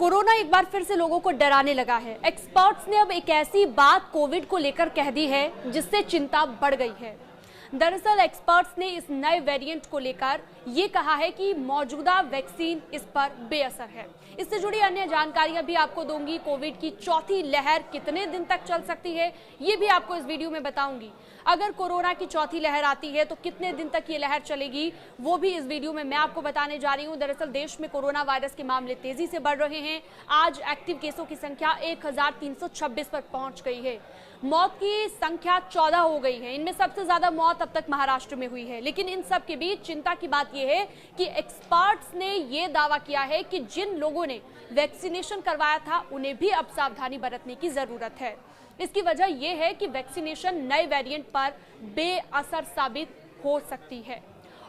Corona एक बार फिर से लोगों को डराने लगा है। एक्सपर्ट्स ने अब एक ऐसी बात कोविड को लेकर कह दी है जिससे चिंता बढ़ गई है। दरअसल एक्सपर्ट्स ने इस नए वेरिएंट को लेकर ये कहा है कि मौजूदा वैक्सीन इस पर बेअसर है। इससे जुड़ी अन्य जानकारियां भी आपको दूंगी। कोविड की चौथी लहर कितने दिन तक चल सकती है ये भी आपको इस वीडियो में बताऊंगी। अगर कोरोना की चौथी लहर आती है तो कितने दिन तक ये लहर चलेगी वो भी इस वीडियो में मैं आपको बताने जा रही हूं। दरअसल देश में कोरोना वायरस के मामले तेजी से बढ़ रहे हैं। आज एक्टिव केसों की संख्या 1326 पर पहुंच गई है। मौत की संख्या 14 हो गई है। इनमें सबसे ज्यादा मौत अब तक महाराष्ट्र में हुई है। लेकिन इन सब के बीच चिंता की बात यह है कि एक्सपर्ट्स ने यह दावा किया है कि जिन लोगों ने वैक्सीनेशन करवाया था उन्हें भी अब सावधानी बरतने की जरूरत है। इसकी वजह यह है कि वैक्सीनेशन नए वेरिएंट पर बेअसर साबित हो सकती है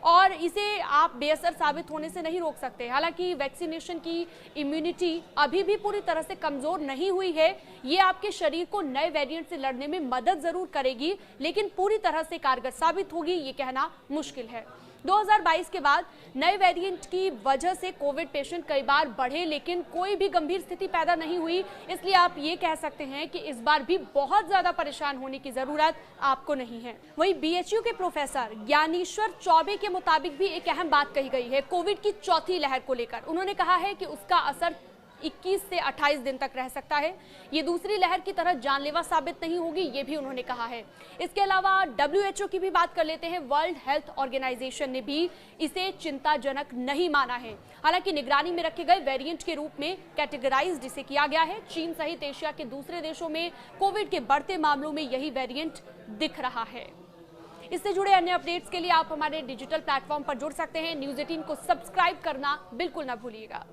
और इसे आप बेअसर साबित होने से नहीं रोक सकते। हालांकि वैक्सीनेशन की इम्यूनिटी अभी भी पूरी तरह से कमजोर नहीं हुई है। ये आपके शरीर को नए वेरिएंट से लड़ने में मदद जरूर करेगी, लेकिन पूरी तरह से कारगर साबित होगी ये कहना मुश्किल है। 2022 के बाद नए वेरिएंट की वजह से कोविड पेशेंट कई बार बढ़े, लेकिन कोई भी गंभीर स्थिति पैदा नहीं हुई। इसलिए आप ये कह सकते हैं कि इस बार भी बहुत ज्यादा परेशान होने की जरूरत आपको नहीं है। वहीं बीएचयू के प्रोफेसर ज्ञानेश्वर चौबे के मुताबिक भी एक अहम बात कही गई है कोविड की चौथी लहर को लेकर। उन्होंने कहा है कि उसका असर 21 से 28 दिन तक रह सकता है। ये दूसरी लहर की तरह जानलेवा साबित नहीं होगी, ये भी उन्होंने कहा है। इसके अलावा WHO की भी बात कर लेते हैं। वर्ल्ड हेल्थ ऑर्गेनाइजेशन ने भी इसे चिंताजनक नहीं माना है। हालांकि निगरानी में रखे गए वेरिएंट के रूप में कैटेगराइज्ड इसे किया गया है। चीन सहित एशिया के दूसरे देशों में कोविड के बढ़ते मामलों में यही वेरिएंट दिख रहा है। इससे जुड़े अन्य अपडेट्स के लिए आप हमारे डिजिटल प्लेटफॉर्म पर जुड़ सकते हैं। न्यूज़ 18 को सब्सक्राइब करना बिल्कुल ना भूलिएगा।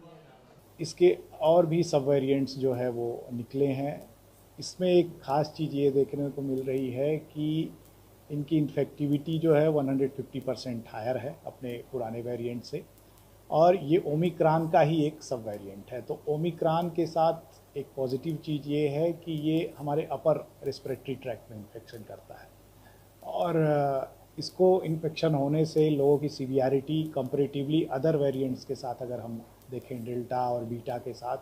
इसके और भी सब वेरिएंट्स जो है वो निकले हैं। इसमें एक ख़ास चीज़ ये देखने को मिल रही है कि इनकी इन्फेक्टिविटी जो है 150% हायर है अपने पुराने वेरिएंट से, और ये ओमिक्रॉन का ही एक सब वेरिएंट है। तो ओमिक्रॉन के साथ एक पॉजिटिव चीज़ ये है कि ये हमारे अपर रेस्पिरेटरी ट्रैक्ट में इन्फेक्शन करता है, और इसको इन्फेक्शन होने से लोगों की सीवियरिटी कंपैरेटिवली अदर वेरिएंट्स के साथ अगर हम देखें, डेल्टा और बीटा के साथ,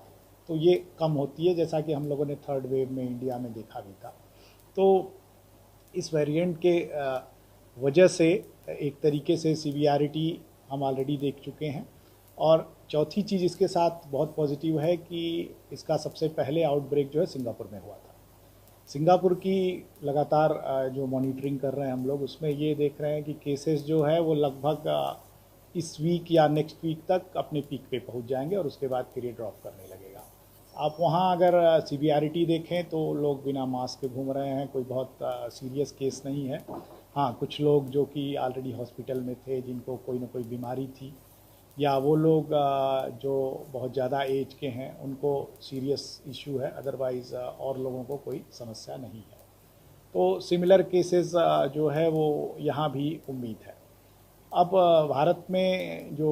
तो ये कम होती है, जैसा कि हम लोगों ने थर्ड वेव में इंडिया में देखा भी था। तो इस वेरिएंट के वजह से एक तरीके से सीवियरिटी हम ऑलरेडी देख चुके हैं। और चौथी चीज़ इसके साथ बहुत पॉजिटिव है कि इसका सबसे पहले आउटब्रेक जो है सिंगापुर में हुआ था। सिंगापुर की लगातार जो मॉनिटरिंग कर रहे हैं हम लोग, उसमें ये देख रहे हैं कि केसेस जो है वो लगभग इस वीक या नेक्स्ट वीक तक अपने पीक पे पहुंच जाएंगे और उसके बाद फिर ये ड्रॉप करने लगेगा। आप वहाँ अगर सीवियरिटी देखें तो लोग बिना मास्क के घूम रहे हैं, कोई बहुत सीरियस केस नहीं है। हाँ, कुछ लोग जो कि ऑलरेडी हॉस्पिटल में थे, जिनको कोई ना कोई बीमारी थी, या वो लोग जो बहुत ज़्यादा एज के हैं, उनको सीरियस इशू है। अदरवाइज़ और लोगों को कोई समस्या नहीं है। तो सिमिलर केसेस जो है वो यहाँ भी उम्मीद है। अब भारत में जो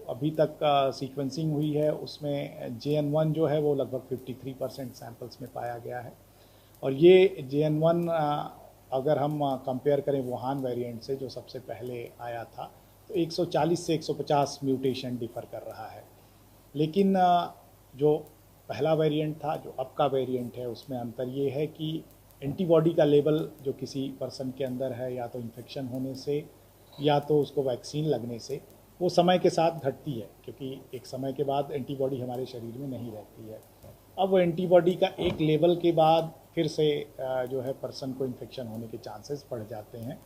अभी तक सीक्वेंसिंग हुई है उसमें JN1 जो है वो लगभग 53% सैंपल्स में पाया गया है। और ये JN1 अगर हम कंपेयर करें वुहान वेरिएंट से जो सबसे पहले आया था, तो 140 से 150 म्यूटेशन डिफ़र कर रहा है। लेकिन जो पहला वेरिएंट था, जो अब का वेरिएंट है, उसमें अंतर ये है कि एंटीबॉडी का लेवल जो किसी पर्सन के अंदर है, या तो इन्फेक्शन होने से या तो उसको वैक्सीन लगने से, वो समय के साथ घटती है, क्योंकि एक समय के बाद एंटीबॉडी हमारे शरीर में नहीं रहती है। अब वो एंटीबॉडी का एक लेवल के बाद फिर से जो है पर्सन को इन्फेक्शन होने के चांसेस बढ़ जाते हैं।